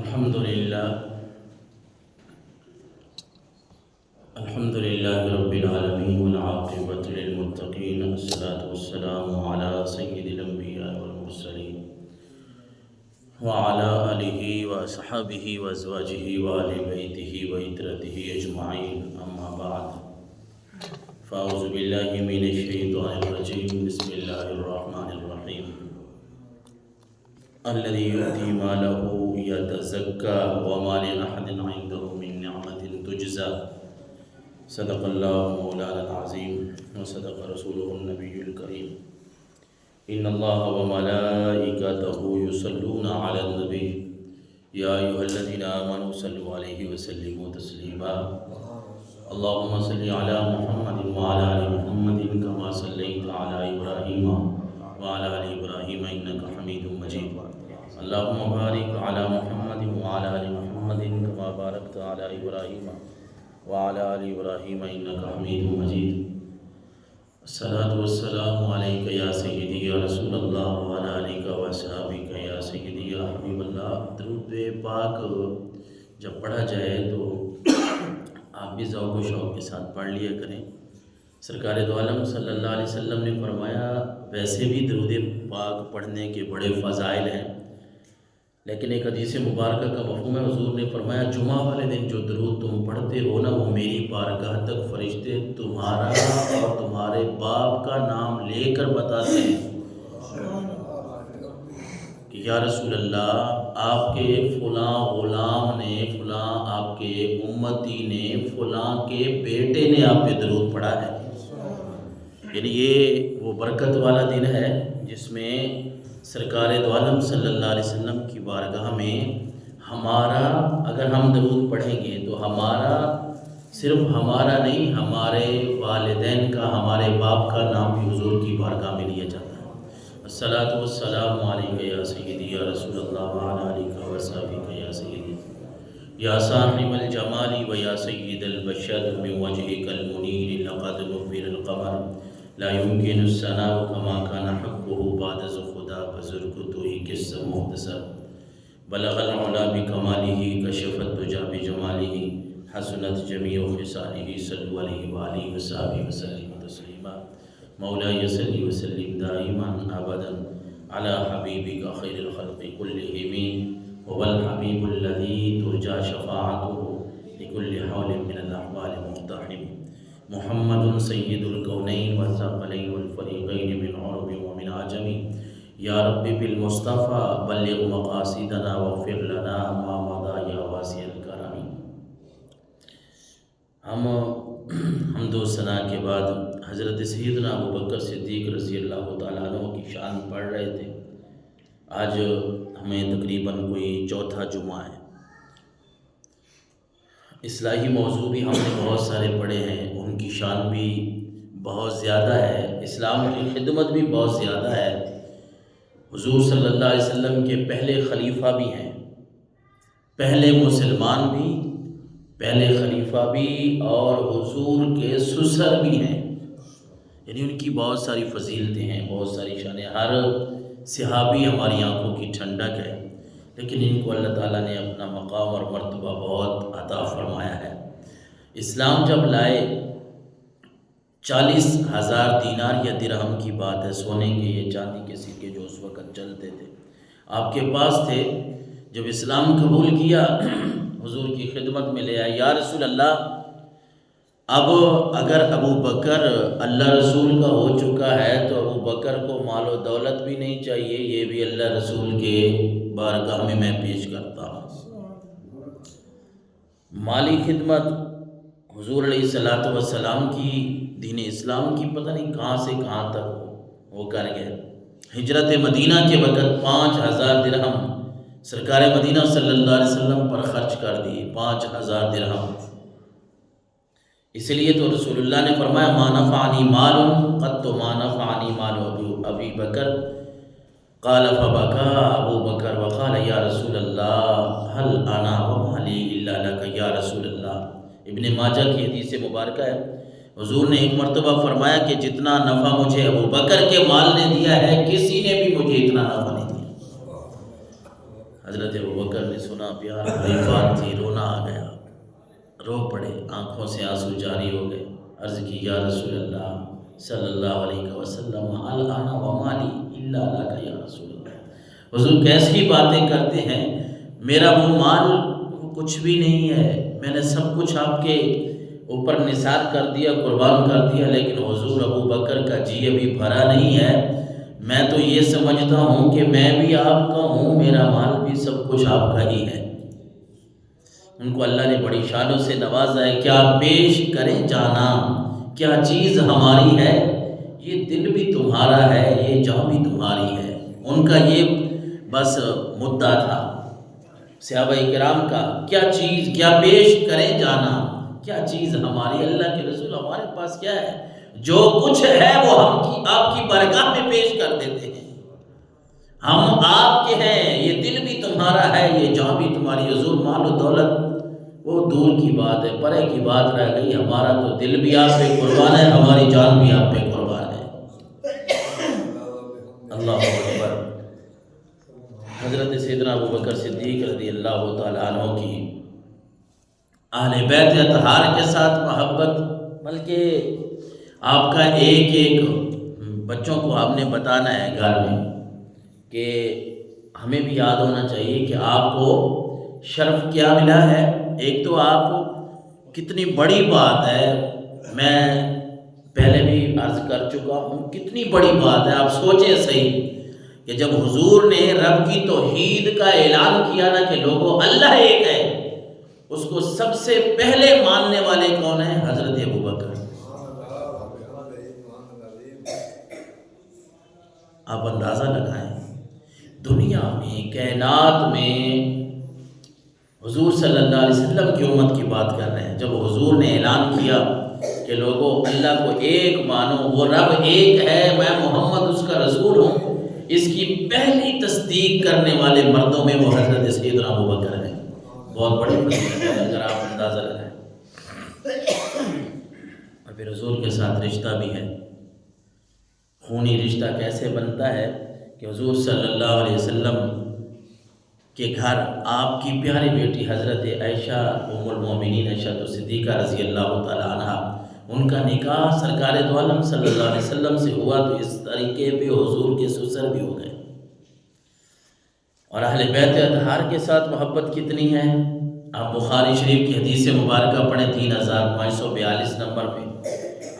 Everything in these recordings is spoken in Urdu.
الحمد لله رب العالمين والعاقبة للمتقين والصلاة والسلام على سيد الأنبياء والمرسلين وعلى آله وأصحابه وأزواجه وآل بيته وإترته أجمعين، أما بعد، فأعوذ بالله من الشيطان الرجيم. بسم الله الرحمن الرحيم. الذي يؤتي ماله يتزكى وما لأحد عنده من نعمة تجزى. صدق الله مولانا العظيم وصدق رسوله النبي الكريم. إن الله وملائكته يصلون على النبي يا أيها الذين آمنوا صلوا عليه وسلموا تسليما. اللهم صل على محمد وعلى آل محمد كما صليت على إبراهيم وعلى آل إبراهيم إنك حميد مجيد. اللهم بارك على محمد وعلى آل محمد كما باركت على إبراهيم وعلى آل إبراهيم إنك حميد مجيد. الصلاة والسلام عليك يا سيدي يا رسول الله وعلى آلك وأصحابك يا سيدي يا حبيب الله. درود پاک جب پڑھا جائے تو آپ بھی ذوق و شوق کے ساتھ پڑھ لیا کریں. سرکار دو عالم صلی اللہ علیہ وسلم نے فرمایا ویسے بھی درود پاک پڑھنے کے بڑے فضائل ہیں، لیکن ایک حدیث مبارکہ کا مفہوم ہے. حضور نے فرمایا جمعہ والے دن جو درود تم پڑھتے ہو نا، وہ میری بارگاہ تک فرشتے تمہارا اور تمہارے باپ کا نام لے کر بتاتے ہیں کہ یا رسول اللہ، آپ کے فلاں غلام نے، فلاں آپ کے امتی نے، فلاں کے بیٹے نے آپ پہ درود پڑھا ہے. یعنی یہ وہ برکت والا دن ہے جس میں سرکار دو عالم صلی اللہ علیہ وسلم کی بارگاہ میں ہمارا، اگر ہم درود پڑھیں گے تو ہمارا، صرف ہمارا نہیں، ہمارے والدین کا، ہمارے باپ کا نام بھی حضور کی بارگاہ میں لیا جاتا ہے. الصلاۃ والسلام علیک یا سیدی یا رسول اللہ وعلی آلک وصحبک یا سیدی یا صاحب الجمال و یا سید البشر من وجهک المنیر لقد نور القمر لا يمكن الثناء كما كان حقه بعد خدا بزرگ تو ہی کس مختصر بلغ العلا بکمالہ کشف الدجى بجمالہ حسنت جمیع خصالہ صلوا علیہ وآلہ وصحبہ وسلم تسلیما. مولاي صل وسلم دائما ابدا على حبیبک خیر الخلق كلهم هو الحبیب الذي ترجى شفاعته لكل حول من الاحوال مقتحم. محمد سید الکونین والثقلین والفریقین من عرب ومن عجم. یا رب بالمصطفیٰ بلغ مقاصدنا واغفر لنا ما مضى یا واسع الکرم. ہم حمد و ثنا کے بعد حضرت سیدنا ابوبکر صدیق رضی اللہ تعالیٰ عنہ کی شان پڑھ رہے تھے. آج ہمیں تقریباً کوئی چوتھا جمعہ ہے. اصلاحی موضوع بھی ہم نے بہت سارے پڑھے ہیں، ان کی شان بھی بہت زیادہ ہے، اسلام کی خدمت بھی بہت زیادہ ہے. حضور صلی اللہ علیہ وسلم کے پہلے خلیفہ بھی ہیں، پہلے مسلمان بھی، پہلے خلیفہ بھی، اور حضور کے سسر بھی ہیں. یعنی ان کی بہت ساری فضیلتیں ہیں، بہت ساری شانیں. ہر صحابی ہماری آنکھوں کی ٹھنڈک ہے، لیکن ان کو اللہ تعالیٰ نے اپنا مقام اور مرتبہ بہت عطا فرمایا ہے. اسلام جب لائے 40,000 دینار یا درہم کی بات ہے، سونے کے یا چاندی کے سکے جو اس وقت چلتے تھے آپ کے پاس تھے. جب اسلام قبول کیا حضور کی خدمت میں لے آئے. یا رسول اللہ، اب اگر ابو بکر اللہ رسول کا ہو چکا ہے تو ابو بکر کو مال و دولت بھی نہیں چاہیے، یہ بھی اللہ رسول کے بارگاہ میں پیش کرتا ہوں. مالی خدمت حضور علیہ السلام کی، دین اسلام کی پتہ نہیں کہاں سے کہاں تک وہ کر گئے. ہجرت مدینہ کے وقت 5,000 درہم سرکار مدینہ صلی اللہ علیہ وسلم پر خرچ کر دیے. 5,000 درہم. اس لیے تو رسول اللہ نے فرمایا ما نفعنی مال قط ما نفعنی مال ابی بکر. قال فبکا ابو بکر وقال یا رسول اللہ هل انا ومالی الا لک. یا رسول اللہ، ابن ماجہ کی حدیث مبارکہ ہے، حضور نے ایک مرتبہ فرمایا کہ جتنا نفع مجھے ابو بکر کے مال نے دیا ہے، کسی نے بھی مجھے اتنا نفع نہیں دیا. حضرت ابوبکر نے سنا، پیار بڑی بات تھی، رونا آ گیا، رو پڑے، آنکھوں سے آنسو جاری ہو گئے۔ عرض کی یا رسول اللہ صلی اللہ علیہ وسلم الانا ومالی الا لک یا رسول اللہ، حضور کیسی باتیں کرتے ہیں، میرا وہ مال کچھ بھی نہیں ہے، میں نے سب کچھ آپ کے اوپر نثار کر دیا، قربان کر دیا، لیکن حضور ابوبکر کا جی ابھی بھرا نہیں ہے، میں تو یہ سمجھتا ہوں کہ میں بھی آپ کا ہوں، میرا مال بھی سب کچھ آپ کا ہی ہے۔ ان کو اللہ نے بڑی شانوں سے نوازا ہے، کیا پیش کریں جانا، کیا چیز ہماری ہے، یہ دل بھی تمہارا ہے، یہ جان بھی تمہاری ہے۔ ان کا یہ بس مدعا تھا صحابہ کرام کا، کیا چیز، کیا پیش کریں جانا، کیا چیز ہماری، اللہ کے رسول ہمارے پاس کیا ہے، جو کچھ ہے وہ ہم آپ کی بارگاہ میں پیش کر دیتے ہیں، ہم آپ کے ہیں، یہ دل بھی تمہارا ہے، یہ جان بھی تمہاری۔ حضور مال و دولت وہ دور کی بات ہے، پرے کی بات رہ گئی، ہمارا تو دل بھی آپ پہ قربان ہے، ہماری جان بھی آپ پہ قربان ہے۔ اللہ اکبر۔ حضرت سیدنا ابوبکر صدیق رضی اللہ تعالیٰ عنہ کی اہل بیت اطہار کے ساتھ محبت، بلکہ آپ کا ایک ایک بچوں کو آپ نے بتانا ہے گھر میں کہ ہمیں بھی یاد ہونا چاہیے کہ آپ کو شرف کیا ملا ہے۔ ایک تو آپ کتنی بڑی بات ہے، میں پہلے بھی عرض کر چکا ہوں، کتنی بڑی بات ہے، آپ سوچیں صحیح کہ جب حضور نے رب کی توحید کا اعلان کیا نا کہ لوگوں اللہ ایک ہے، اس کو سب سے پہلے ماننے والے کون ہیں؟ حضرت ابوبکر۔ آپ اندازہ لگائیں، دنیا میں، کائنات میں حضور صلی اللہ علیہ وسلم کی امت کی بات کر رہے ہیں، جب حضور نے اعلان کیا کہ لوگوں اللہ کو ایک مانو، وہ رب ایک ہے، میں محمد اس کا رسول ہوں، اس کی پہلی تصدیق کرنے والے مردوں میں وہ حضرت سیدنا ابوبکر ہیں۔ بہت بڑی فضیلت ہے اگر آپ اندازہ لگائیں۔ اور پھر حضور کے ساتھ رشتہ بھی ہے، خونی رشتہ کیسے بنتا ہے کہ حضور صلی اللہ علیہ وسلم کے گھر آپ کی پیاری بیٹی حضرت عائشہ ام المومنین عائشہ صدیقہ رضی اللہ تعالی عنہ، ان کا نکاح سرکار دو عالم صلی اللہ علیہ وسلم سے ہوا، تو اس طریقے پہ حضور کے سسر بھی ہو گئے۔ اور اہل بیت اطہار کے ساتھ محبت کتنی ہے، آپ بخاری شریف کی حدیث مبارکہ پڑھیں 3542 نمبر پہ،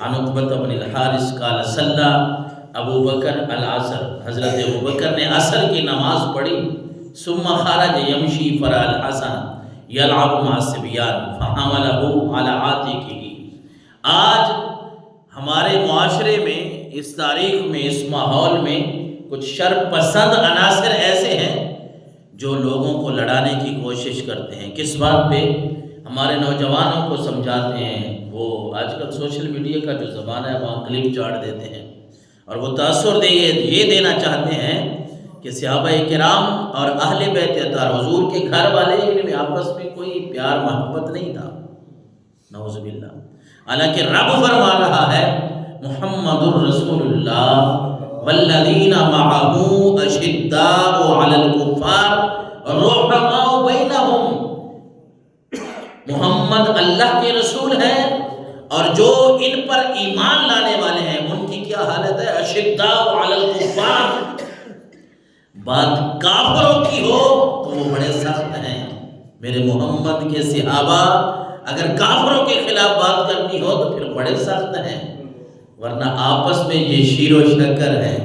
عن عقبۃ بن الحارث قال صلی ابو بکر العصر، حضرت ابوبکر نے عصر کی نماز پڑھی، ثم خرج یمشی فرا الحسن یلعب مع الصبیان فحملہ علی عاتقہ۔ آج ہمارے معاشرے میں، اس تاریخ میں، اس ماحول میں کچھ شر پسند عناصر ایسے ہیں جو لوگوں کو لڑانے کی کوشش کرتے ہیں۔ کس بات پہ؟ ہمارے نوجوانوں کو سمجھاتے ہیں، وہ آج کل سوشل میڈیا کا جو زمانہ ہے وہاں کلپ چاڑ دیتے ہیں، اور وہ تاثر یہ دینا چاہتے ہیں کہ صحابہ کرام اور اہل بیت اطہار حضور کے گھر والے ان میں آپس میں کوئی پیار محبت نہیں تھا، نعوذ باللہ۔ حالانکہ رب فرما رہا ہے محمد الرسول اللہ والذین معہ اشداء علی الکفار رحماء بینہم، محمد اللہ کے رسول ہیں اور جو ان پر ایمان لانے والے ہیں ان کی کیا حالت ہے؟ اشداء علی الکفار۔ بات کافروں کی ہو تو وہ بڑے سخت ہیں، میرے محمد کے صحابہ اگر کافروں کے خلاف بات کرنی ہو تو پھر بڑے سخت ہیں، ورنہ آپس میں یہ شیر و شکر ہے،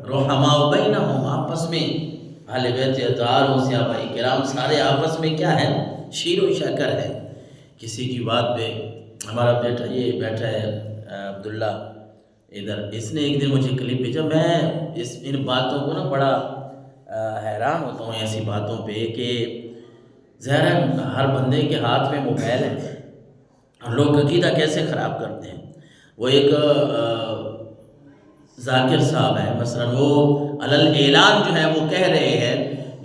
رحماء بینہم، آپس میں اہل بیت اطہار و صحابہ کرام سارے آپس میں کیا ہے؟ شیر و شکر ہے۔ کسی کی بات پہ ہمارا بیٹا یہ بیٹھا ہے عبداللہ ادھر، اس نے ایک دن مجھے کلپ بھیجا، میں ان باتوں کو نا بڑا حیران ہوتا ہوں ایسی باتوں پہ کہ ظاہر ہے ہر بندے کے ہاتھ میں موبائل ہے، لوگ عقیدہ کیسے خراب کرتے ہیں۔ وہ ایک ذاکر صاحب ہے مثلا، وہ علل اعلان جو ہے وہ کہہ رہے ہیں،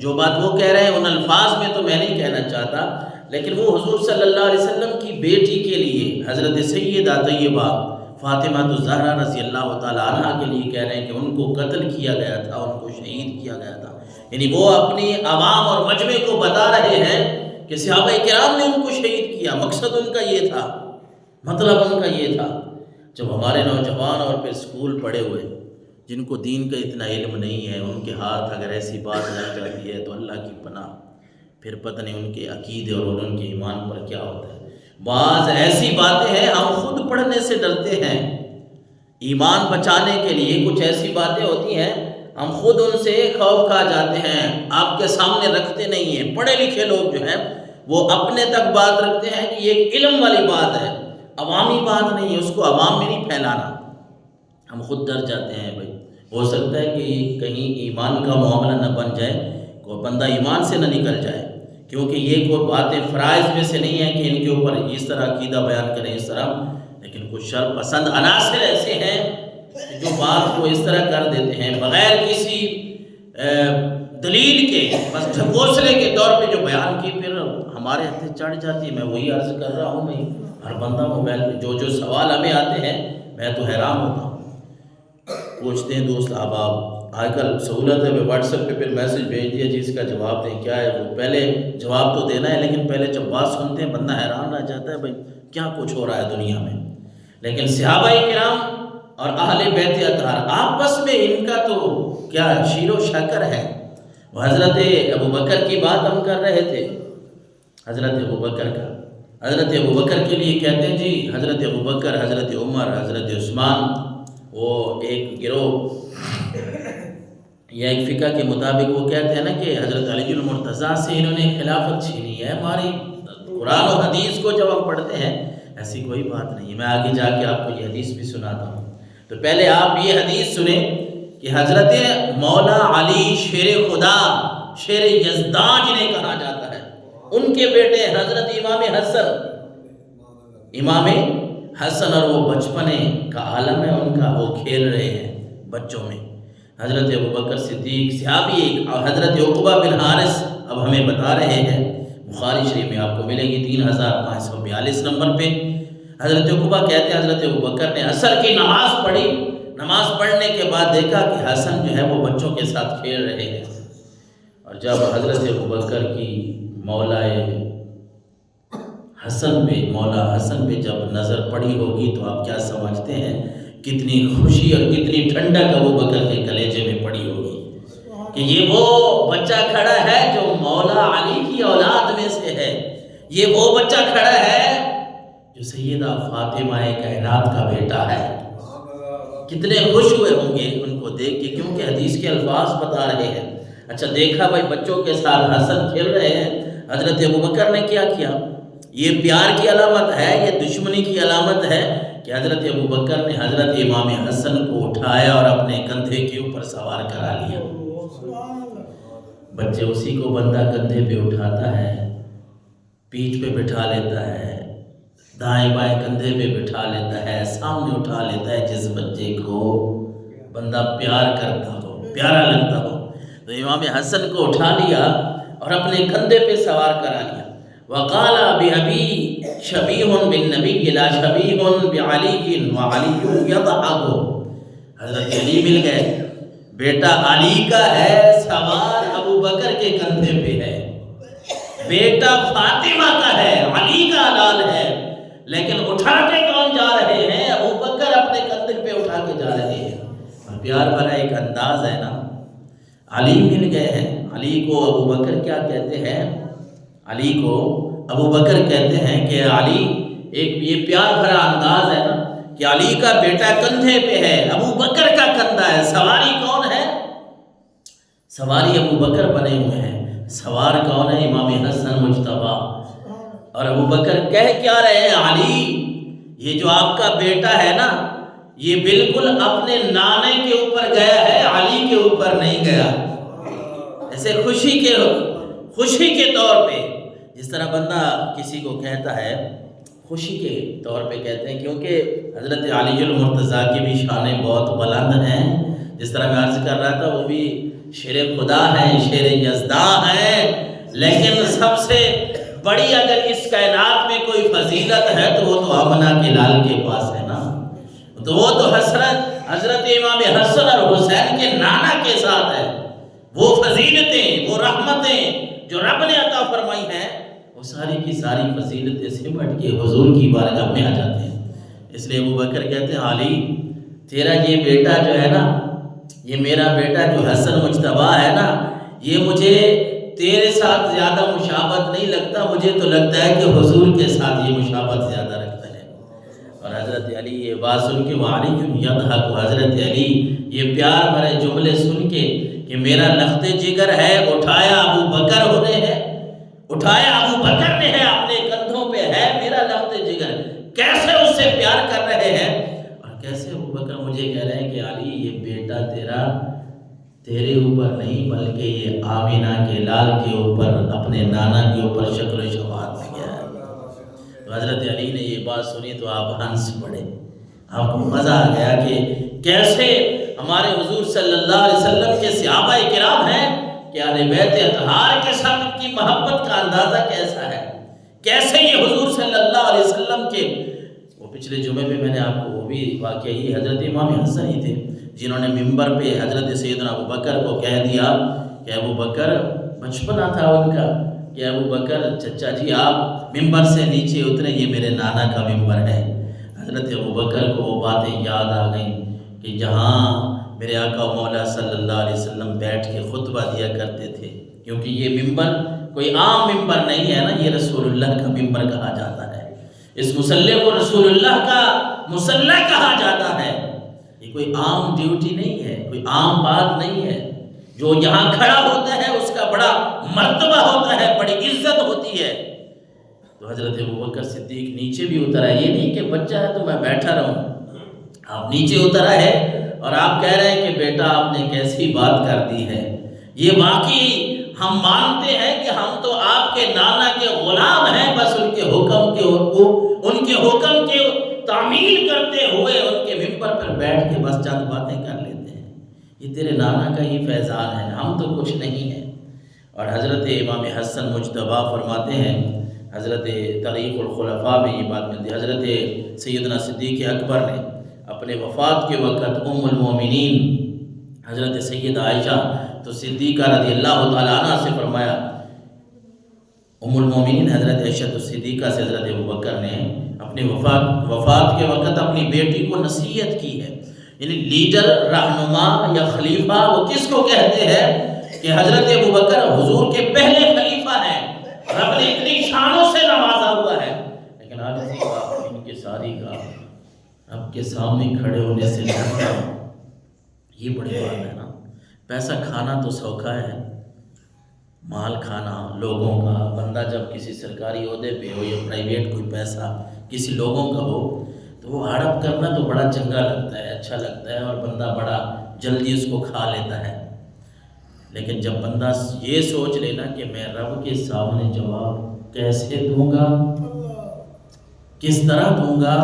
جو بات وہ کہہ رہے ہیں ان الفاظ میں تو میں نہیں کہنا چاہتا، لیکن وہ حضور صلی اللہ علیہ وسلم کی بیٹی کے لیے حضرت سیدہ طیبہ فاطمہ الزہرا رضی اللہ تعالی عنہ کے لیے کہہ رہے ہیں کہ ان کو قتل کیا گیا تھا، ان کو شہید کیا گیا تھا، یعنی وہ اپنی عوام اور مجمع کو بتا رہے ہیں کہ صحابہ کرام نے ان کو شہید کیا، مقصد ان کا یہ تھا، مطلب ان کا یہ تھا۔ جب ہمارے نوجوان اور پھر اسکول پڑھے ہوئے جن کو دین کا اتنا علم نہیں ہے، ان کے ہاتھ اگر ایسی بات لگ جاتی ہے تو اللہ کی پناہ، پھر پتہ نہیں ان کے عقیدے اور ان کے ایمان پر کیا ہوتا ہے۔ بعض ایسی باتیں ہیں ہم خود پڑھنے سے ڈرتے ہیں، ایمان بچانے کے لیے کچھ ایسی باتیں ہوتی ہیں ہم خود ان سے خوف کھا جاتے ہیں، آپ کے سامنے رکھتے نہیں ہیں۔ پڑھے لکھے لوگ جو ہیں وہ اپنے تک بات رکھتے ہیں کہ یہ ایک علم والی بات ہے، عوامی بات نہیں ہے، اس کو عوام میں نہیں پھیلانا۔ ہم خود ڈر جاتے ہیں بھائی، ہو سکتا ہے کہ کہیں ایمان کا معاملہ نہ بن جائے، کوئی بندہ ایمان سے نہ نکل جائے، کیونکہ یہ کوئی باتیں فرائض میں سے نہیں ہیں کہ ان کے اوپر اس طرح عقیدہ بیان کریں اس طرح، لیکن کچھ شر پسند عناصر ایسے ہیں جو بات کو اس طرح کر دیتے ہیں بغیر کسی دلیل کے، بس ڈھکوسلے کے طور پہ جو بیان کی پھر ہمارے ہاتھ چڑھ جاتی ہے۔ میں وہی عرض کر رہا ہوں بھائی، ہر بندہ موبائل پہ جو سوال ہمیں آتے ہیں میں تو حیران ہوتا ہوں۔ پوچھتے ہیں دوست احباب، آج کل سہولت ہے، واٹس ایپ پہ پھر میسج بھیج دیا جی اس کا جواب دیں، کیا ہے وہ پہلے جواب تو دینا ہے، لیکن پہلے جب بات سنتے ہیں بندہ حیران رہ جاتا ہے بھائی کیا کچھ ہو رہا ہے دنیا میں۔ لیکن صحابہ کرام اور اہل بیت اطہار آپس میں ان کا تو کیا شیر و شکر ہے۔ وہ حضرت ابوبکر کی بات ہم کر رہے تھے، حضرت ابوبکر کا، حضرت ابوبکر کے لیے کہتے ہیں جی حضرت ابوبکر، حضرت عمر، حضرت عثمان، وہ ایک گروہ یا ایک فقہ کے مطابق وہ کہتے ہیں نا کہ حضرت علی المرتضیٰ سے انہوں نے خلافت چھینی ہے۔ ہماری قرآن و حدیث کو جب ہم پڑھتے ہیں ایسی کوئی بات نہیں ہے، میں آگے جا کے آپ کو یہ حدیث بھی سناتا ہوں۔ تو پہلے آپ یہ حدیث سنیں کہ حضرت مولا علی شیر خدا، شیر یزدان جنہیں کہا جاتا ہے، ان کے بیٹے حضرت امام حسن، امام حسن، اور وہ بچپنے کا عالم ہے ان کا، وہ کھیل رہے ہیں بچوں میں۔ حضرت ابوبکر صدیق صحابی، حضرت عقبہ بن حارث اب ہمیں بتا رہے ہیں، بخاری شریف میں آپ کو ملے گی 3542 نمبر پہ۔ حضرت عقبہ کہتے ہیں حضرت ابوبکر نے عصر کی نماز پڑھی، نماز پڑھنے کے بعد دیکھا کہ حسن جو ہے وہ بچوں کے ساتھ کھیل رہے ہیں، اور جب حضرت ابوبکر کی مولا حسن پہ جب نظر پڑی ہوگی تو آپ کیا سمجھتے ہیں کتنی خوشی اور کتنی ٹھنڈک ابوبکر کے کلیجے میں پڑی ہوگی کہ یہ وہ بچہ کھڑا ہے جو مولا علی کی اولاد میں سے ہے، یہ وہ بچہ کھڑا ہے جو سیدہ فاطمہ کائنات کا بیٹا ہے۔ کتنے خوش ہوئے ہوں گے ان کو دیکھ کے، کیونکہ حدیث کے الفاظ بتا رہے ہیں۔ اچھا دیکھا بھائی بچوں کے ساتھ حسن کھیل رہے ہیں، حضرت ابوبکر نے کیا کیا؟ یہ پیار کی علامت ہے، یہ دشمنی کی علامت ہے کہ حضرت ابوبکر نے حضرت امام حسن کو اٹھایا اور اپنے کندھے کے اوپر سوار کرا لیا۔ بچے اسی کو بندہ کندھے پہ اٹھاتا ہے، پیٹھ پہ بٹھا لیتا ہے، دائیں بائیں کندھے پہ بٹھا لیتا ہے، سامنے اٹھا لیتا ہے، جس بچے کو بندہ پیار کرتا ہو، پیارا لگتا ہو۔ تو امام حسن کو اٹھا لیا اور اپنے کندھے پہ سوار کرا لیا۔ وقال بأبي شبیہ بالنبی لا شبیہ بعلی وعلی یضحک، حضرت علی مل گئے، بیٹا علی کا ہے، سوار ابوبکر کے کندھے پہ ہے، بیٹا فاطمہ کا ہے، علی کا لال ہے، لیکن اٹھا کے کون جا رہے ہیں؟ ابوبکر اپنے کندھے پہ اٹھا کے جا رہے ہیں۔ اور پیار بھرا ایک انداز ہے نا، علی مل گئے ہیں۔ علی کو ابوبکر کیا کہتے ہیں؟ علی کو ابوبکر کہتے ہیں کہ علی، ایک یہ پیار بھرا انداز ہے نا کہ علی کا بیٹا کندھے پہ ہے، ابوبکر کا کندھا ہے، سواری کون ہے؟ سواری ابوبکر بنے ہوئے ہیں، سوار کون ہے؟ امام حسن مجتبی۔ اور ابوبکر کہہ کیا رہے ہیں؟ علی، یہ جو آپ کا بیٹا ہے نا یہ بالکل اپنے نانے کے اوپر گیا ہے، علی کے اوپر نہیں گیا۔ ایسے خوشی کے طور پہ، جس طرح بندہ کسی کو کہتا ہے خوشی کے طور پہ کہتے ہیں، کیونکہ حضرت علی المرتضیٰ کی بھی شانیں بہت بلند ہیں۔ جس طرح میں عرض کر رہا تھا وہ بھی شیر خدا ہیں، شیر یزدان ہیں، لیکن سب سے بڑی اگر اس کائنات میں کوئی فضیلت ہے تو وہ تو آمنہ کے لال کے پاس ہے نا، تو وہ تو حضرت امام حسن اور حسین کے نانا کے ساتھ ہے، وہ فضیلتیں، وہ رحمتیں جو رب نے عطا فرمائی ہیں، وہ ساری کی ساری فضیلتیں سمٹ کے حضور کی بارگاہ میں آ جاتے ہیں۔ اس لیے ابو بکر کہتے ہیں علی تیرا یہ بیٹا جو ہے نا، یہ میرا بیٹا جو حسن مجتبیٰ ہے نا، یہ مجھے تیرے ساتھ زیادہ مشابہت نہیں لگتا، مجھے تو لگتا ہے کہ حضور کے ساتھ یہ مشابہت زیادہ رکھتا ہے۔ اور حضرت علی یہ بات سن کے وعلی یضحک، حضرت علی یہ پیار بھرے جملے سن کے کہ میرا لخت جگر ہے، اٹھایا ابو بکر ہونے ہے، اٹھایا ابو بکر نے ہے، اپنے کندھوں پہ ہے میرا لخت جگر، کیسے اس سے پیار کر رہے ہیں، اور کیسے ابو بکر مجھے کہہ رہے ہیں کہ علی یہ بیٹا تیرا تیرے اوپر نہیں بلکہ یہ آمینہ کے لال کے اوپر، اپنے نانا کے اوپر شکل و شباہت میں گیا ہے۔ تو حضرت علی نے یہ بات سنی تو آپ ہنس پڑے، آپ کو مزہ آ گیا کہ کیسے ہمارے حضور صلی اللہ علیہ وسلم کے صحابہ کرام ہیں کہ اہل بیت اطہار کے ساتھ ان کی محبت کا اندازہ کیسا ہے، کیسے یہ حضور صلی اللہ علیہ وسلم کے وہ پچھلے جمعے میں نے آپ کو وہ بھی واقعہ یہ حضرت امام حسن ہی تھے جنہوں نے ممبر پہ حضرت سیدنا ابو بکر کو کہہ دیا کہ ابو بکر، بچپنا تھا ان کا کہ ابو بکر چچا جی آپ ممبر سے نیچے اترے، یہ میرے نانا کا ممبر ہے۔ حضرت ابو بکر کو وہ باتیں یاد آ گئیں کہ جہاں میرے آقا و مولا صلی اللہ علیہ وسلم بیٹھ کے خطبہ دیا کرتے تھے، کیونکہ یہ ممبر کوئی عام ممبر نہیں ہے نا، یہ رسول اللہ کا ممبر کہا جاتا ہے، اس مصلی کو رسول اللہ کا مصلی کہا جاتا ہے، یہ کوئی عام ڈیوٹی نہیں ہے، کوئی عام بات نہیں ہے، جو یہاں کھڑا ہوتا ہے اس کا بڑا مرتبہ ہوتا ہے، بڑی عزت ہوتی ہے۔ تو حضرت ابوبکر صدیق نیچے بھی اتر آئے، یہ نہیں کہ بچہ ہے تو میں بیٹھا رہوں، آپ نیچے اتر آئے اور آپ کہہ رہے ہیں کہ بیٹا آپ نے کیسی بات کر دی ہے، یہ واقعی ہم مانتے ہیں کہ ہم تو آپ کے نانا کے غلام ہیں، بس ان کے حکم کے تعمیل کرتے ہوئے ان کے ممبر پر بیٹھ کے بس چند باتیں کر لیتے ہیں، یہ تیرے نانا کا ہی فیضان ہے، ہم تو کچھ نہیں ہیں۔ اور حضرت امام حسن مجتبیٰ فرماتے ہیں، حضرت تاریخ الخلفاء میں یہ بات ملتی ہے، حضرت سیدنا صدیق اکبر نے اپنے وفات کے وقت ام المومنین حضرت سیدہ عائشہ تو صدیقہ رضی اللہ تعالیٰ عنہ سے فرمایا، ام المومنین حضرت عائشہ تو صدیقہ سے حضرت ابوبکر نے اپنی وفات کے وقت اپنی بیٹی کو نصیحت کی ہے، یعنی لیڈر، رہنما یا خلیفہ وہ کس کو کہتے ہیں کہ حضرت ابوبکر حضور کے پہلے خلیفہ ہیں، رب نے اتنی شانوں سے نوازا ہوا ہے، لیکن آج ان کے ساری کا رب کے سامنے کھڑے ہونے سے ڈرتا ہوں، یہ بڑی بات ہے نا۔ پیسہ کھانا تو سوکھا ہے، مال کھانا لوگوں کا، بندہ جب کسی سرکاری عہدے پہ ہو یا پرائیویٹ کوئی پیسہ کسی لوگوں کا ہو تو وہ ہڑپ کرنا تو بڑا چنگا لگتا ہے، اچھا لگتا ہے، اور بندہ بڑا جلدی اس کو کھا لیتا ہے، لیکن جب بندہ یہ سوچ لینا کہ میں رب کے سامنے جواب کیسے دوں گا، کس طرح دوں گا،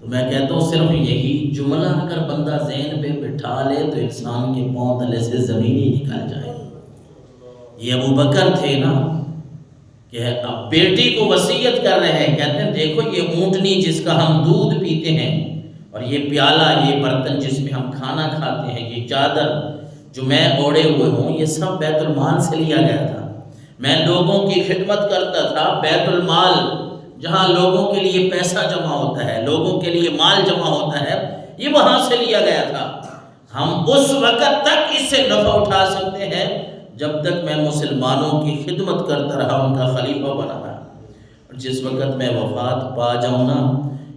تو میں کہتا ہوں صرف یہی جملہ اگر بندہ ذہن پہ بٹھا لے تو انسان کے پاؤں تلے سے زمین ہی نکل جائے۔ یہ ابوبکر تھے نا کہ اب بیٹی کو وصیت کر رہے ہیں، کہتے ہیں دیکھو یہ اونٹنی جس کا ہم دودھ پیتے ہیں، اور یہ پیالہ، یہ برتن جس میں ہم کھانا کھاتے ہیں، یہ چادر جو میں اوڑے ہوئے ہوں، یہ سب بیت المال سے لیا گیا تھا، میں لوگوں کی خدمت کرتا تھا، بیت المال جہاں لوگوں کے لیے پیسہ جمع ہوتا ہے، لوگوں کے لیے مال جمع ہوتا ہے، یہ وہاں سے لیا گیا تھا، ہم اس وقت تک اس سے نفع اٹھا سکتے ہیں جب تک میں مسلمانوں کی خدمت کرتا رہا، ان کا خلیفہ بنا رہا، اور جس وقت میں وفات پا جاؤں نا،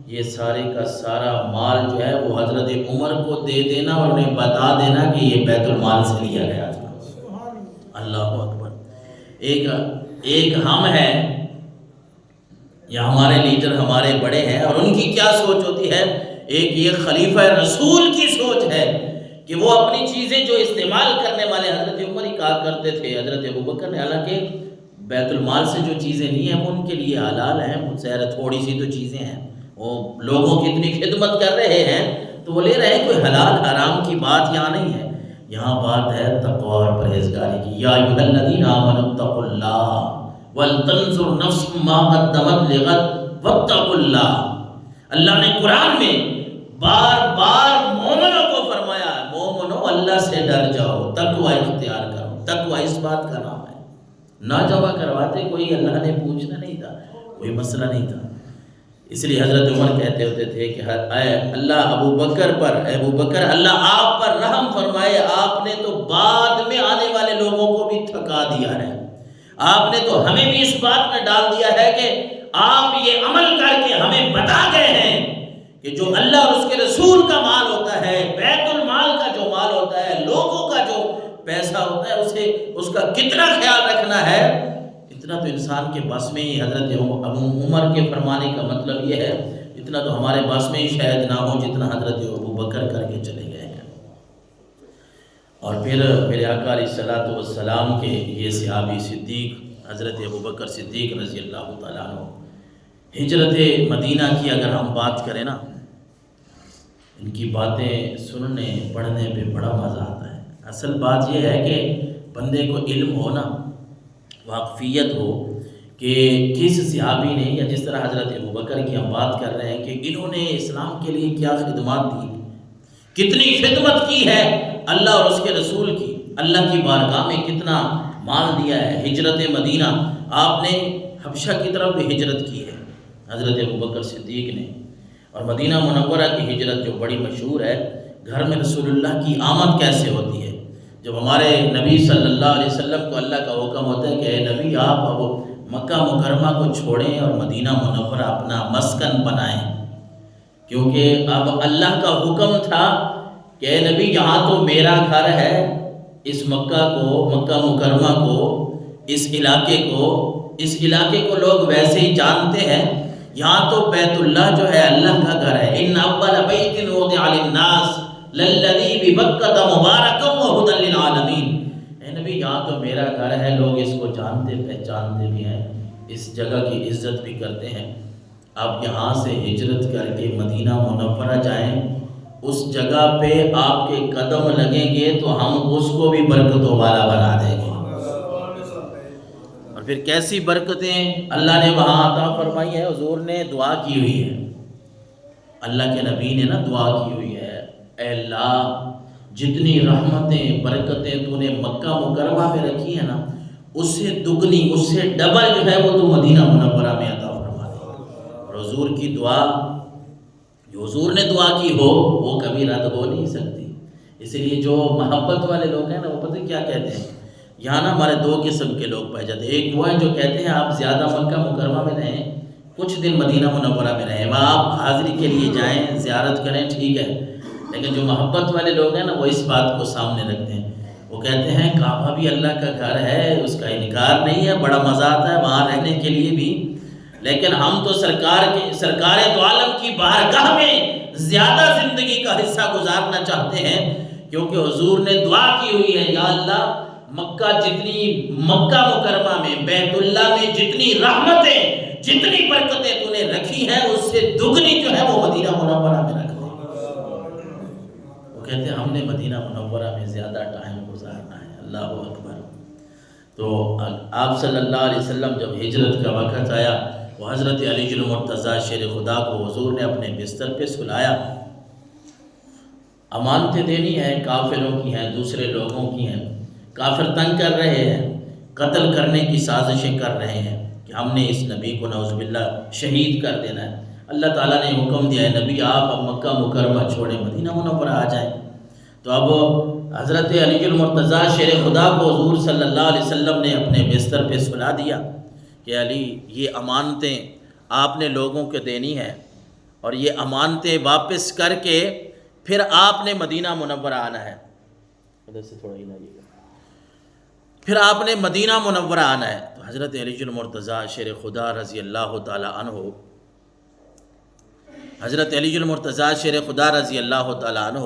یہ سارے کا سارا مال جو ہے وہ حضرت عمر کو دے دینا اور انہیں بتا دینا کہ یہ بیت المال سے لیا گیا تھا۔ اللہ اکبر۔ ایک ہم ہیں یا ہمارے لیڈر ہمارے بڑے ہیں، اور ان کی کیا سوچ ہوتی ہے، ایک یہ خلیفہ رسول کی سوچ ہے کہ وہ اپنی چیزیں جو استعمال کرنے والے حضرت عمر ہی کہا کرتے تھے، حضرت ابوبکر نے حالانکہ بیت المال سے جو چیزیں لی ہیں وہ ان کے لیے حلال ہیں، مجھ تھوڑی سی تو چیزیں ہیں، وہ لوگوں کی اتنی خدمت کر رہے ہیں تو وہ لے رہے ہیں، کوئی حلال حرام کی بات یہاں نہیں ہے، یہاں بات ہے تقوی اور پرہیزگاری کی۔ یا ایھا الذین آمنوا اتقوا اللہ وَلْتَنْظُرْ نَفْسٌ مَا قَدَّمَتْ لِغَدٍ وَاتَّقُوا اللَّهَ۔ اللہ نے قرآن میں بار بار مومنوں کو فرمایا، مومنوں اللہ سے ڈر جاؤ، تقوی اختیار کرو، تقویٰ اس بات کا نام ہے. نہ جمع کرواتے کوئی اللہ نے پوچھنا نہیں تھا، کوئی مسئلہ نہیں تھا. اس لیے حضرت عمر کہتے ہوتے تھے کہ اے اللہ ابو بکر اللہ آپ پر رحم فرمائے، آپ نے تو بعد میں آنے والے لوگوں کو بھی تھکا دیا ہے، آپ نے تو ہمیں بھی اس بات میں ڈال دیا ہے کہ آپ یہ عمل کر کے ہمیں بتا گئے ہیں کہ جو اللہ اور اس کے رسول کا مال ہوتا ہے، بیت المال کا جو مال ہوتا ہے، لوگوں کا جو پیسہ ہوتا ہے، اسے اس کا کتنا خیال رکھنا ہے، اتنا تو انسان کے بس میں ہی. حضرت ابو عمر کے فرمانے کا مطلب یہ ہے اتنا تو ہمارے بس میں ہی شاید نہ ہو جتنا حضرت ابو بکر کر کے چلے گئے ہیں. اور پھر میرے آقا علیہ الصلوۃ والسلام کے یہ صحابی صدیق حضرت ابو بکر صدیق رضی اللہ تعالیٰ عنہ، ہجرت مدینہ کی اگر ہم بات کریں نا، ان کی باتیں سننے پڑھنے پہ بڑا مزہ آتا ہے. اصل بات یہ ہے کہ بندے کو علم ہو نا، واقفیت ہو کہ کس صحابی نے، یا جس طرح حضرت ابو بکر کی ہم بات کر رہے ہیں کہ انہوں نے اسلام کے لیے کیا خدمات دی، کتنی خدمت کی ہے اللہ اور اس کے رسول کی، اللہ کی بارگاہ میں کتنا مال دیا ہے. ہجرت مدینہ آپ نے حبشہ کی طرف بھی ہجرت کی ہے حضرت ابو بکر صدیق نے. اور مدینہ منورہ کی ہجرت جو بڑی مشہور ہے، گھر میں رسول اللہ کی آمد کیسے ہوتی ہے. جب ہمارے نبی صلی اللہ علیہ وسلم کو اللہ کا حکم ہوتا ہے کہ اے نبی آپ اب مکہ مکرمہ کو چھوڑیں اور مدینہ منورہ اپنا مسکن بنائیں، کیونکہ اب اللہ کا حکم تھا کہ اے نبی یہاں تو میرا گھر ہے، اس مکہ مکرمہ کو، اس علاقے کو لوگ ویسے ہی جانتے ہیں، یہاں تو بیت اللہ جو ہے اللہ کا گھر ہے. ان اول بیت وضع للناس للذی ببکۃ مبارکا وہدی للعالمین. اے نبی یہاں تو میرا گھر ہے، لوگ اس کو جانتے پہچانتے بھی ہیں، اس جگہ کی عزت بھی کرتے ہیں. آپ یہاں سے ہجرت کر کے مدینہ منورہ جائیں، اس جگہ پہ آپ کے قدم لگیں گے تو ہم اس کو بھی برکتوں والا بنا دیں گے. اور پھر کیسی برکتیں اللہ نے وہاں عطا فرمائی ہے. حضور نے دعا کی ہوئی ہے، اللہ کے نبی نے نا دعا کی ہوئی ہے، اے اللہ جتنی رحمتیں برکتیں تو نے مکہ مکرمہ میں رکھی ہیں نا، اس سے دگنی، اس سے ڈبل جو ہے وہ تو مدینہ منورہ میں عطا فرما دے. اور حضور کی دعا، جو حضور نے دعا کی ہو وہ کبھی رد ہو نہیں سکتی. اس لیے جو محبت والے لوگ ہیں نا، وہ پتہ کیا کہتے ہیں، یہاں نا ہمارے دو قسم کے لوگ پائے جاتے ہیں. ایک وہ ہیں جو کہتے ہیں آپ زیادہ مکہ مکرمہ میں رہیں، کچھ دن مدینہ منورہ میں رہیں، وہاں آپ حاضری کے لیے جائیں، زیارت کریں، ٹھیک ہے. لیکن جو محبت والے لوگ ہیں نا، وہ اس بات کو سامنے رکھتے ہیں. وہ کہتے ہیں کعبہ بھی اللہ کا گھر ہے، اس کا انکار نہیں ہے، بڑا مزہ آتا ہے وہاں رہنے کے لیے بھی، لیکن ہم تو سرکار دو عالم کی بارگاہ میں زیادہ زندگی کا حصہ گزارنا چاہتے ہیں، کیونکہ حضور نے دعا کی ہوئی ہے، یا اللہ مکہ مکرمہ میں، بیت اللہ میں جتنی رحمتیں، جتنی برکتیں تو نے رکھی ہیں، اس سے دگنی جو ہے وہ مدینہ منورہ میں رکھ دے. وہ کہتے ہیں ہم نے مدینہ منورہ میں زیادہ ٹائم گزارنا ہے. اللہ اکبر. تو آپ صلی اللہ علیہ وسلم جب ہجرت کا وقت آیا، وہ حضرت علی المرتضیٰ شیر خدا کو حضور نے اپنے بستر پہ سلایا. امانتیں دینی ہیں، کافروں کی ہیں، دوسرے لوگوں کی ہیں. کافر تنگ کر رہے ہیں، قتل کرنے کی سازشیں کر رہے ہیں کہ ہم نے اس نبی کو نعوذ باللہ شہید کر دینا ہے. اللہ تعالیٰ نے حکم دیا ہے نبی آپ اب مکہ مکرمہ چھوڑیں، مدینہ منورہ آ جائیں. تو اب حضرت علی المرتضیٰ شیر خدا کو حضور صلی اللہ علیہ وسلم نے اپنے بستر پہ سلا دیا کہ علی یہ امانتیں آپ نے لوگوں کو دینی ہے، اور یہ امانتیں واپس کر کے پھر آپ نے مدینہ منورہ آنا ہے. ادھر سے تھوڑا ہی لگے گا. پھر آپ نے مدینہ منورہ آنا ہے. تو حضرت علی المرتضیٰ شیر خدا رضی اللہ تعالی عنہ، حضرت علی المرتضیٰ شیر خدا رضی اللہ تعالی عنہ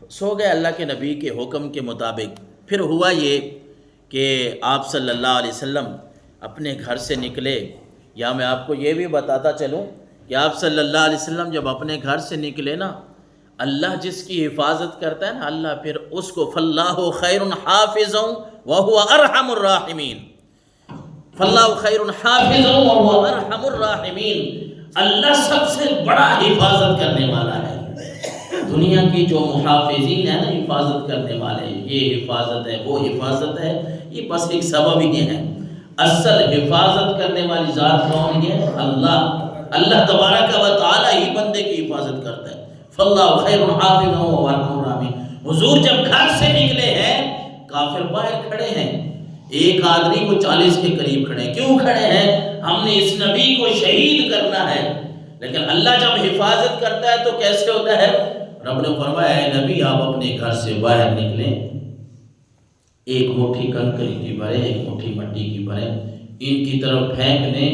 سو گئے اللہ کے نبی کے حکم کے مطابق. پھر ہوا یہ کہ آپ صلی اللہ علیہ وسلم اپنے گھر سے نکلے. یا میں آپ کو یہ بھی بتاتا چلوں کہ آپ صلی اللہ علیہ وسلم جب اپنے گھر سے نکلے نا، اللہ جس کی حفاظت کرتا ہے نا، اللہ پھر اس کو فاللہ خیر حافظ وہو ارحم الراحمین. فاللہ خیر حافظ وہو ارحم الراحمین. اللہ سب سے بڑا حفاظت کرنے والا ہے. تو دنیا کی جو محافظین ہیں نا، حفاظت کرنے والے، یہ حفاظت ہے وہ حفاظت ہے، یہ بس ایک سبب ہی ہے۔ اصل حفاظت کرنے والی ذات کون ہے؟ اللہ۔ اللہ تبارک و تعالی ہی بندے کی حفاظت کرتا ہے۔ فاللہ خیر حافظ و ارحم الراحمین۔ حضور جب گھر سے نکلے ہیں، کافر باہر کھڑے ہیں، ایک آدمی کو 40 کے قریب کھڑے ہیں۔ کیوں کھڑے ہیں؟ ہم نے اس نبی کو شہید کرنا ہے۔ لیکن اللہ جب حفاظت کرتا ہے تو کیسے ہوتا ہے؟ رب نے فرمایا اے نبی آپ اپنے گھر سے باہر نکلیں، ایک مٹھی کنکری کی بھریں، ایک مٹھی مٹی کی بھریں، ان کی طرف پھینک دیں،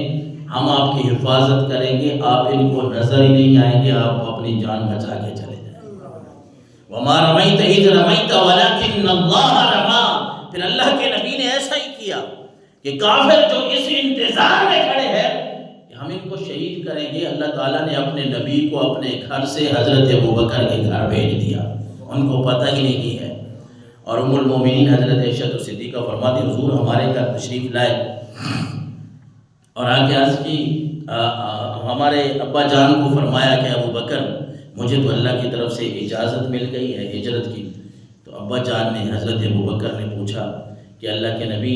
ہم آپ کی حفاظت کریں گے، آپ ان کو نظر ہی نہیں آئیں گے، آپ اپنی جان بچا کے چلے جائیں۔ وَمَا رَمَيْتَ إِذْ رَمَيْتَ وَلَكِنَّ اللَّهَ رَمَىٰ۔ پھر اللہ کے نبی نے ایسا ہی کیا کہ کافر جو اس انتظار میں کھڑے ہیں کہ ہم ان کو شہید کریں گے، اللہ تعالیٰ نے اپنے نبی کو اپنے گھر سے حضرت ابوبکر کے گھر بھیج دیا، ان کو پتہ ہی نہیں ہے۔ اور ام المومنین حضرت عائشہ صدیقہ فرماتی حضور ہمارے گھر تشریف لائے اور آگے عرض کی ہمارے ابا جان کو فرمایا کہ ابوبکر مجھے تو اللہ کی طرف سے اجازت مل گئی ہے ہجرت کی۔ تو ابا جان نے حضرت ابوبکر نے پوچھا کہ اللہ کے نبی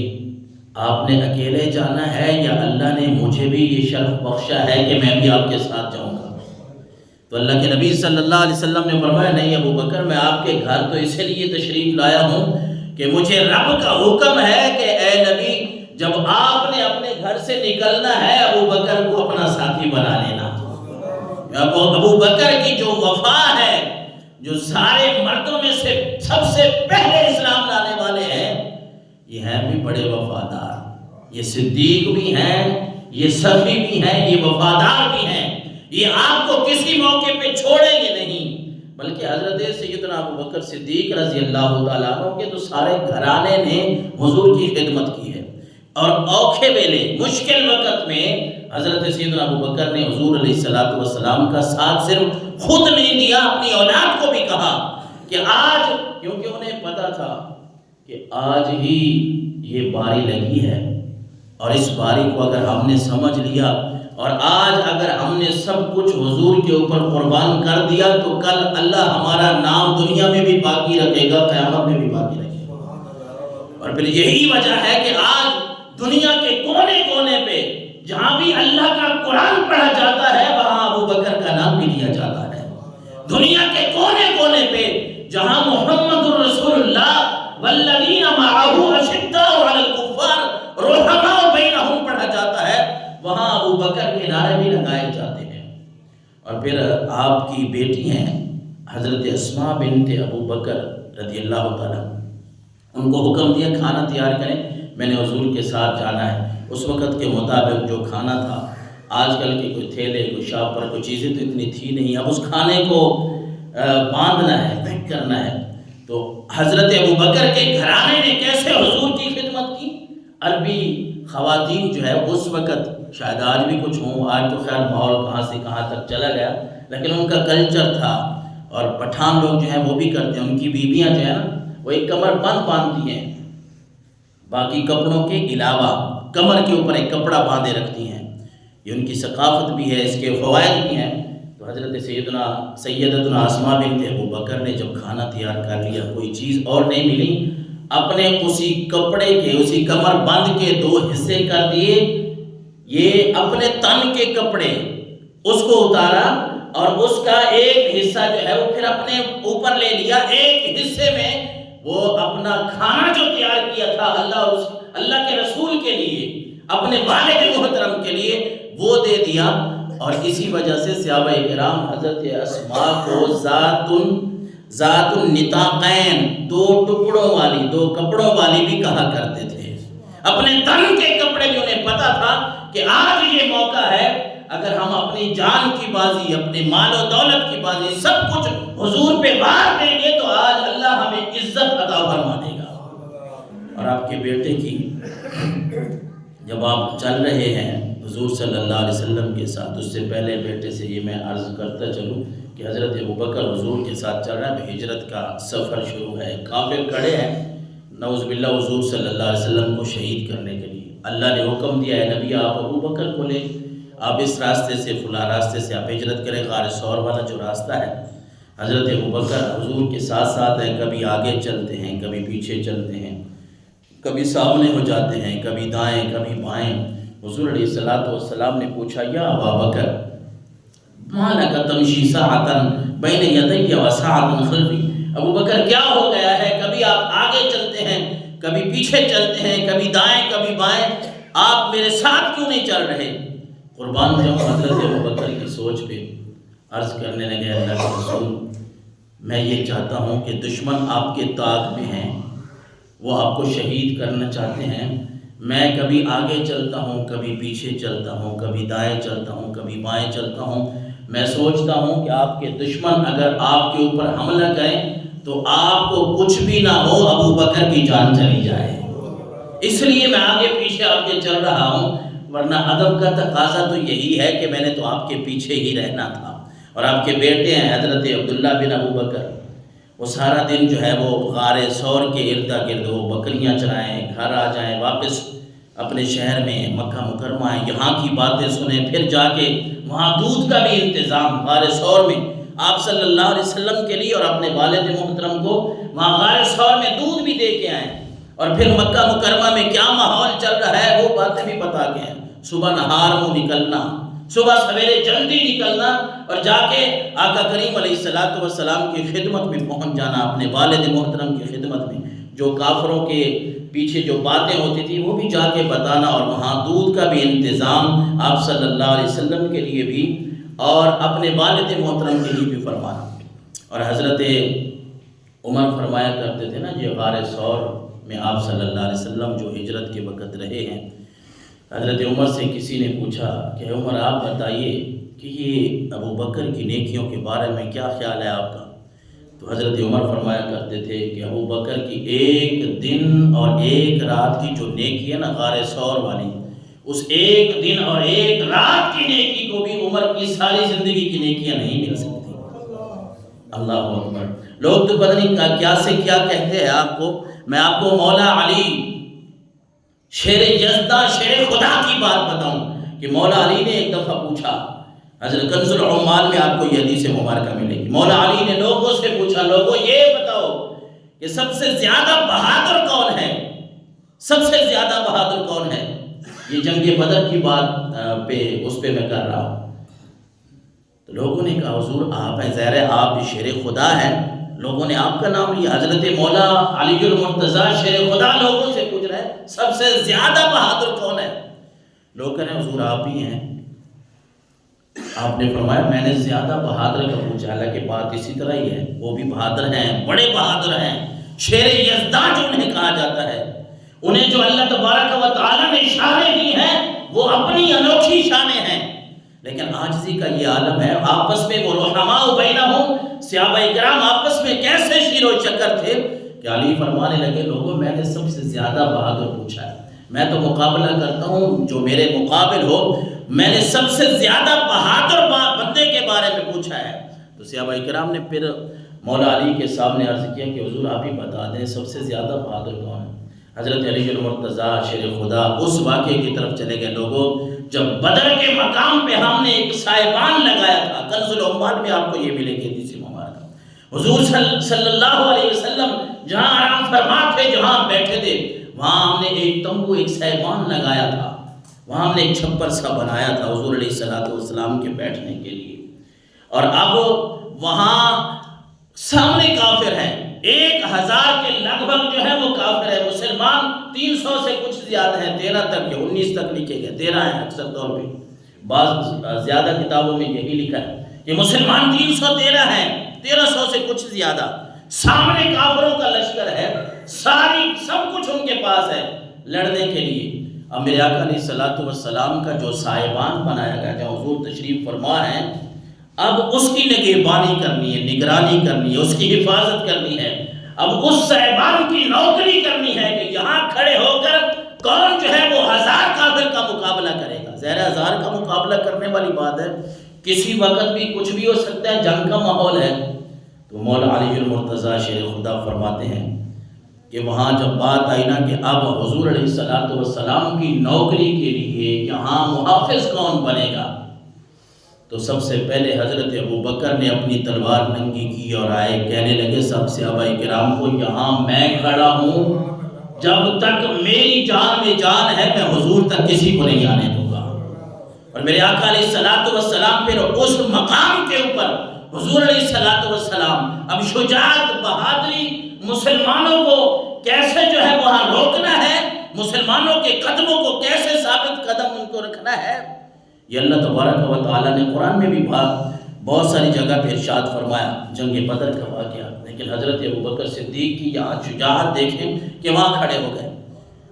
آپ نے اکیلے جانا ہے یا اللہ نے مجھے بھی یہ شرف بخشا ہے کہ میں بھی آپ کے ساتھ جاؤں گا؟ تو اللہ کے نبی صلی اللہ علیہ وسلم نے فرمایا نہیں ابوبکر میں آپ کے گھر تو اسی لیے تشریف لایا ہوں کہ مجھے رب کا حکم ہے کہ اے نبی جب آپ نے اپنے گھر سے نکلنا ہے ابوبکر کو اپنا ساتھی بنا لینا۔ ابوبکر کی جو وفا ہے، جو سارے مردوں میں سے سب سے پہلے اسلام لانے والے ہیں، یہ ہیں بھی بڑے وفادار، یہ صدیق بھی ہیں، یہ صفی بھی ہیں، یہ وفادار بھی ہیں، یہ آپ کو کسی موقع پہ چھوڑیں گے نہیں۔ بلکہ حضرت سیدنا ابوبکر صدیق رضی اللہ تعالیٰ عنہ کے تو سارے گھرانے نے حضور کی خدمت کی ہے، اور اوکھے ویلے مشکل وقت میں حضرت سیدنا ابوبکر نے حضور علیہ السلام کا ساتھ صرف خود نہیں دیا، اپنی اولاد کو بھی کہا کہ آج، کیونکہ انہیں پتا تھا کہ آج ہی یہ باری لگی ہے، اور اس باری کو اگر ہم نے سمجھ لیا اور آج اگر ہم نے سب کچھ حضور کے اوپر قربان کر دیا تو کل اللہ ہمارا نام دنیا میں بھی باقی رکھے گا، قیامت میں بھی باقی رکھے گا۔ اور پھر یہی وجہ ہے کہ آج دنیا کے کونے کونے پہ جہاں بھی اللہ کا قرآن پڑھا جاتا ہے وہاں ابوبکر کا نام بھی لیا جاتا ہے۔ دنیا کے کونے کونے پہ جہاں محمد رسول اللہ والذین معہ اشداء علی الکفار رحماء بینہم پڑھا جاتا ہے، وہاں ابوبکر کے نعرے بھی لگائے جاتے ہیں۔ اور پھر آپ کی بیٹی ہیں حضرت اسماء بنت ابوبکر رضی اللہ تعالیٰ، ان کو حکم دیا کھانا تیار کریں، میں نے حضور کے ساتھ جانا ہے۔ اس وقت کے مطابق جو کھانا تھا، آج کل کے کوئی تھیلے کوئی شاپر کوئی چیزیں تو اتنی تھی نہیں، اب اس کھانے کو باندھنا ہے، پیک کرنا ہے۔ تو حضرت ابوبکر کے گھرانے نے کیسے حضور کی خدمت کی؟ عربی خواتین جو ہے اس وقت، شاید آج بھی کچھ ہوں، آج تو خیر ماحول کہاں سے کہاں تک چلا گیا، لیکن ان کا کلچر تھا، اور پٹھان لوگ جو ہیں وہ بھی کرتے ہیں، ان کی بیویاں جو ہیں نا وہ ایک کمر بند باندھتی ہیں، باقی کپڑوں کے علاوہ کمر کے اوپر ایک کپڑا باندھے رکھتی ہیں، یہ ان کی ثقافت بھی ہے، اس کے فوائد بھی ہیں۔ تو حضرت سیدتنا اسماء بنت ابوبکر نے جب کھانا تیار کر لیا، کوئی چیز اور نہیں ملی، اپنے اسی کپڑے کے، اسی کمر بند کے 2 حصے کر دیے، یہ اپنے تن کے کپڑے اس کو اتارا اور اس کا ایک حصہ جو ہے وہ پھر اپنے اوپر لے لیا، ایک حصے میں وہ اپنا کھانا جو تیار کیا تھا اللہ کے رسول کے لیے، اپنے والد محترم کے لیے، وہ دے دیا۔ اور اسی وجہ سے صحابہ کرام حضرت اسماء کو ذات النطاقین، 2 ٹکڑوں والی، 2 کپڑوں والی بھی کہا کرتے تھے۔ اپنے تن کے کپڑے بھی انہیں پتا تھا کہ آج یہ موقع ہے، اگر ہم اپنی جان کی بازی، اپنے مال و دولت کی بازی سب کچھ حضور پہ وار دیں گے تو آج اللہ ہمیں عزت عطا فرما دے گا۔ اور آپ کے بیٹے کی جب آپ چل رہے ہیں حضور صلی اللہ علیہ وسلم کے ساتھ، اس سے پہلے بیٹے سے یہ میں عرض کرتا چلوں کہ حضرت ابوبکر حضور کے ساتھ چل رہا ہے، ہجرت کا سفر شروع ہے، کافر کھڑے ہیں نعوذ باللہ حضور صلی اللہ علیہ وسلم کو شہید کرنے کے لیے۔ اللہ نے حکم دیا ہے نبی آپ ابوبکر کو لے، آپ اس راستے سے فلاں راستے سے آپ ہجرت کریں، غار ثور والا جو راستہ ہے حضرت ابوبکر حضور کے ساتھ ساتھ ہیں، کبھی آگے چلتے ہیں، کبھی پیچھے چلتے ہیں، کبھی سامنے ہو جاتے ہیں، کبھی دائیں کبھی بائیں۔ حضور علیہ الصلوۃ والسلام نے پوچھا، یا ابابکر ما لک تمشی ساعۃ بین یدی و ساعۃ خلفی، ابوبکر کیا ہو گیا ہے؟ کبھی آپ آگے چلتے ہیں، کبھی پیچھے چلتے ہیں، کبھی دائیں کبھی بائیں، آپ میرے ساتھ کیوں نہیں چل رہے؟ قربان جاؤں حضرت ابوبکر کی سوچ پہ عرض کرنے لگے، اللہ کے رسول میں یہ چاہتا ہوں کہ دشمن آپ کے طاق میں ہیں، وہ آپ کو شہید کرنا چاہتے ہیں، میں کبھی آگے چلتا ہوں، کبھی پیچھے چلتا ہوں، کبھی دائیں چلتا ہوں، کبھی بائیں چلتا ہوں، میں سوچتا ہوں کہ آپ کے دشمن اگر آپ کے اوپر حملہ کریں تو آپ کو کچھ بھی نہ ہو، ابوبکر کی جان چلی جائے، اس لیے میں آگے پیچھے آپ کے چل رہا ہوں، ورنہ ادب کا تقاضا تو یہی ہے کہ میں نے تو آپ کے پیچھے ہی رہنا تھا۔ اور آپ کے بیٹے ہیں حضرت عبداللہ بن ابوبکر، وہ سارا دن جو ہے وہ غار ثور کے ارد گرد وہ بکریاں چرائیں، گھر آ جائیں، واپس اپنے شہر میں مکہ مکرمہ ہے، یہاں کی باتیں سنیں، پھر جا کے وہاں دودھ کا بھی انتظام غار ثور میں آپ صلی اللہ علیہ وسلم کے لیے اور اپنے والد محترم کو وہاں غار ثور میں دودھ بھی دے کے آئیں، اور پھر مکہ مکرمہ میں کیا ماحول چل رہا ہے وہ باتیں بھی بتا کے ہیں۔ صبح نہار کو نکلنا، صبح سویرے جلدی نکلنا اور جا کے آقا کریم علیہ الصلوۃ والسلام کی خدمت میں پہنچ جانا، اپنے والد محترم کی خدمت میں، جو کافروں کے پیچھے جو باتیں ہوتی تھی وہ بھی جا کے بتانا، اور وہاں دودھ کا بھی انتظام آپ صلی اللہ علیہ وسلم کے لیے بھی اور اپنے والد محترم کے لیے بھی فرمانا۔ اور حضرت عمر فرمایا کرتے تھے نا، یہ غار ثور میں آپ صلی اللہ علیہ وسلم جو ہجرت کے وقت رہے ہیں، حضرت عمر سے کسی نے پوچھا کہ عمر آپ بتائیے کہ یہ ابوبکر کی نیکیوں کے بارے میں کیا خیال ہے آپ کا؟ تو حضرت عمر فرمایا کرتے تھے کہ ابوبکر کی ایک دن اور ایک رات کی جو نیکی ہے نا غار ثور والی، اس ایک دن اور ایک رات کی نیکی کو بھی عمر کی ساری زندگی کی نیکیاں نہیں مل سکتی۔ اللہ اکبر! لوگ تو پتہ نہیں کیا سے کیا کہتے ہیں آپ کو۔ میں آپ کو مولا علی شیر یزدہ شیر خدا کی بات بتاؤں کہ مولا علی نے ایک دفعہ پوچھا، حضرت کنز العمال میں آپ کو یہ حدیث مبارکہ ملے گی، مولا علی نے لوگوں سے پوچھا، لوگوں یہ بتاؤ کہ سب سے زیادہ بہادر کون ہے؟ سب سے زیادہ بہادر کون ہے؟ یہ جنگ بدر کی بات اس پہ میں کر رہا ہوں۔ تو لوگوں نے کہا حضور آپ ہیں، ظاہر ہے آپ بھی شیر خدا ہیں، لوگوں نے آپ کا نام لیا، حضرت مولا علی المرتضیٰ شیر خدا لوگوں سے پوچھ رہے ہیں سب سے زیادہ بہادر کون ہے؟ لوگ کہہ رہے ہیں حضور آپ ہی ہیں۔ آپ نے فرمایا میں نے زیادہ بہادر کا پوچھا، حالانکہ بات اسی طرح ہی ہے، وہ بھی بہادر ہیں، بڑے بہادر ہیں، شیر یزدہ جو انہیں کہا جاتا ہے، انہیں جو اللہ تبارک و تعالیٰ نے شانیں دی ہیں وہ اپنی انوکھی شانیں ہیں، لیکن عاجزی کا یہ عالم ہے۔ آپس میں وہ رحماء بینہم، صحابہ کرام آپس میں کیسے شیر و شکر تھے کہ علی فرمانے لگے لوگوں میں نے سب سے زیادہ بہادر پوچھا ہے، میں تو مقابلہ کرتا ہوں جو میرے مقابل ہو، میں نے سب سے زیادہ بہادر بندے کے بارے میں پوچھا ہے۔ تو صحابہ کرام نے پھر مولا علی کے سامنے عرض کیا کہ حضور آپ ہی بتا دیں سب سے زیادہ بہادر کون ہے؟ حضرت علی المرتضیٰ شیر خدا اس واقعے کی طرف چلے گئے، لوگوں جب بدر کے مقام پہ ہم نے ایک سائبان لگایا تھا، کنز العمال میں آپ کو یہ ملے گی حدیث مبارکہ، حضور صلی اللہ علیہ وسلم جہاں آرام فرما تھے، جہاں بیٹھے تھے، وہاں ہم نے ایک تمبو ایک سائبان لگایا تھا، وہاں ہم نے ایک چھپر سا بنایا تھا حضور علیہ السلام کے بیٹھنے کے لیے، اور اب وہاں سامنے کافر ہیں، 1000 کے لگ بھگ جو ہے وہ کافر ہے، مسلمان 300 سے کچھ زیادہ ہیں، 13 تک کے 19 تک لکھے گئے، 13 ہیں اکثر طور پہ، بعض زیادہ کتابوں میں یہی لکھا ہے کہ مسلمان 313 ہیں، 1300 سے کچھ زیادہ، سامنے کافروں کا لشکر ہے، سب کچھ ان کے پاس ہے لڑنے کے لیے۔ اب میرے آقا علیہ الصلوۃ والسلام کا جو سائبان بنایا گیا جہاں حضور تشریف فرما ہے، اب اس کی نگہبانی کرنی ہے، نگرانی کرنی ہے، اس کی حفاظت کرنی ہے، اب اس سائبان کی نوکری کرنی ہے کہ یہاں کھڑے ہو کر کون جو ہے وہ 1000 کافر کا مقابلہ کرے گا۔ ظاہر 1000 کا مقابلہ کرنے والی بات ہے، کسی وقت بھی کچھ بھی ہو سکتا ہے، جنگ کا ماحول ہے۔ تو مولا علی المرتضیٰ شیر خدا فرماتے ہیں کہ وہاں جب بات آئی نا کہ اب حضور علیہ السلام کی نوکری کے لیے یہاں محافظ کون بنے گا، تو سب سے پہلے حضرت ابو بکر نے اپنی تلوار ننگی کی اور آئے، کہنے لگے سب صحابہ کرام کو، یہاں میں کھڑا ہوں، جب تک میری جان میں جان ہے میں حضور تک کسی کو نہیں آنے دوں گا۔ اور میرے آقا علیہ الصلوۃ والسلام پھر اس مقام کے اوپر حضور علیہ الصلوۃ والسلام اب شجاعت، بہادری، مسلمانوں کو کیسے جو ہے وہاں روکنا ہے، مسلمانوں کے قدموں کو کیسے ثابت قدم ان کو رکھنا ہے، یہ اللہ تبارک و تعالیٰ نے قرآن میں بھی بہت ساری جگہ پہ ارشاد فرمایا۔ جنگ بدر کا واقعہ، لیکن حضرت ابوبکر صدیق کی یہاں شجاعت دیکھیں کہ وہاں کھڑے ہو گئے،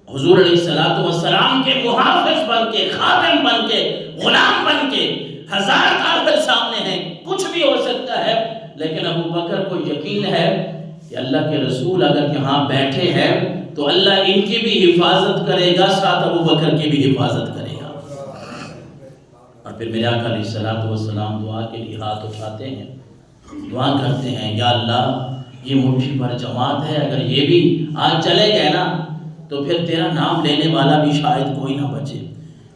حضور علیہ الصلوۃ والسلام کے محافظ بن کے، خادم بن کے، غلام بن کے، ہزار کافر سامنے ہیں، کچھ بھی ہو سکتا ہے، لیکن ابوبکر کو یقین ہے کہ اللہ کے رسول اگر یہاں بیٹھے ہیں تو اللہ ان کی بھی حفاظت کرے گا، ساتھ ابوبکر کی بھی حفاظت کرے گا۔ اور پھر میرے آقا علیہ الصلوۃ والسلام دعا کے لیے ہاتھ اٹھاتے ہیں، دعا کرتے ہیں، یا اللہ یہ مٹھی بھر جماعت ہے، اگر یہ بھی آج چلے گئے نا تو پھر تیرا نام لینے والا بھی شاید کوئی نہ بچے۔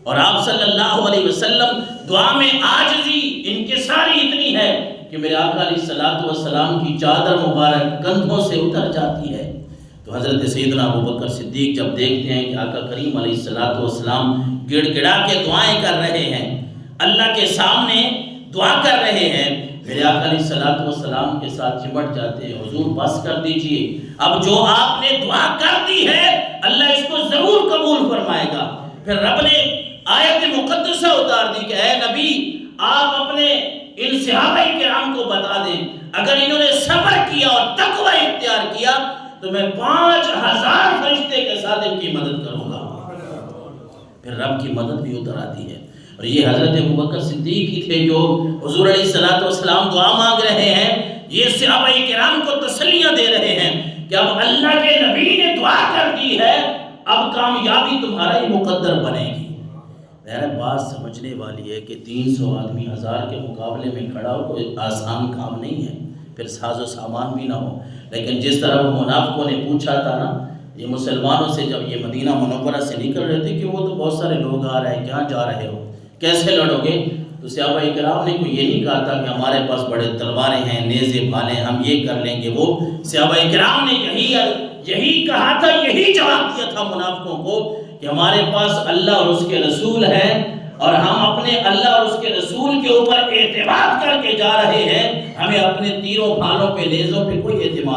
اور آپ صلی اللہ علیہ وسلم دعا میں عاجزی، انکساری اتنی ہے کہ میرے آقا علیہ الصلوۃ والسلام کی چادر مبارک کندھوں سے اتر جاتی ہے۔ تو حضرت سیدنا ابوبکر صدیق جب دیکھتے ہیں کہ آقا کریم علیہ الصلوۃ والسلام گڑ گڑا کے دعائیں کر رہے ہیں، اللہ کے سامنے دعا کر رہے ہیں، میرے آقا علیہ الصلوۃ والسلام کے ساتھ چمٹ جاتے ہیں، حضور بس کر دیجئے، اب جو آپ نے دعا کر دی ہے اللہ اس کو ضرور قبول فرمائے گا۔ پھر رب نے آیت مقدسہ اتار دی کہ اے نبی آپ اپنے ان صحابہ کرام کو بتا دیں، اگر انہوں نے صبر کیا اور تقوی اختیار کیا تو میں 5000 فرشتے کے ساتھ ان کی مدد کروں گا۔ پھر رب کی مدد بھی اتر آتی ہے، اور یہ حضرت ابوبکر صدیق ہی تھے جو حضور علیہ الصلوۃ والسلام دعا مانگ رہے ہیں، یہ صحابہ کرام کو تسلیاں دے رہے ہیں کہ اب اللہ کے نبی نے دعا کر دی ہے، اب کامیابی تمہارا ہی مقدر بنے گی۔ میرا بات سمجھنے والی ہے کہ 300 آدمی 1000 کے مقابلے میں کھڑا ہو کوئی آسان کام نہیں ہے، پھر ساز و سامان بھی نہ ہو، لیکن جس طرح وہ منافقوں نے پوچھا تھا نا یہ مسلمانوں سے جب یہ مدینہ منورہ سے نکل رہے تھے کہ وہ تو بہت سارے لوگ آ رہے ہیں، کہاں جا رہے ہو، کیسے لڑو گے؟ تو صحابہ کرام نے کوئی یہ نہیں کہا تھا کہ ہمارے پاس بڑے تلواریں ہیں، نیزے بھالے، ہم یہ کر لیں گے، وہ صحابہ کرام نے یہی کہا تھا، یہی جواب دیا تھا منافقوں کو کہ ہمارے پاس اللہ اور اس کے رسول ہیں، اور ہم اپنے اللہ اور اس کے رسول کے اوپر اعتماد کر کے جا رہے ہیں، ہمیں اپنے تیروں بھالوں پہ، نیزوں پہ کوئی اعتماد